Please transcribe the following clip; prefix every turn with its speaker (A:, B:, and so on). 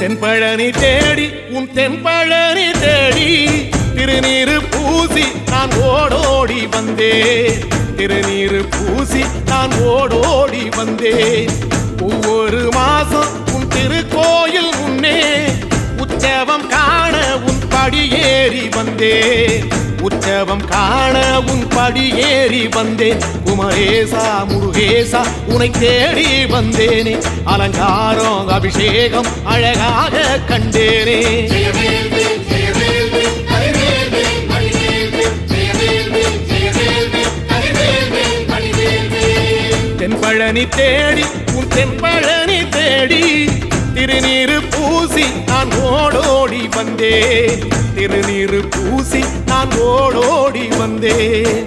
A: தென்பழனி தேடி உன் தென்பழனி தேடி திருநீரு பூசி நான் ஓடோடி வந்தேன். திருநீரு பூசி நான் ஓடோடி வந்தேன். ஒவ்வொரு மாசம் உன் திருக்கோயில் முன்னே உற்சவம் காண உன் படியேறி வந்தேன். உற்சவம் காண உன் படியேறி வந்தேன். குமரேசா முருகேசா உனை தேடி வந்தேனே. அலங்காரம் அபிஷேகம் அழகாக கண்டேனே. தென்பழனி தேடி உன் தென்பழனி தேடி திருநீரு பூசி நான் ஓடோடி வந்தேன். திருநீரு பூசி நான் ஓடோடி வந்தேன்.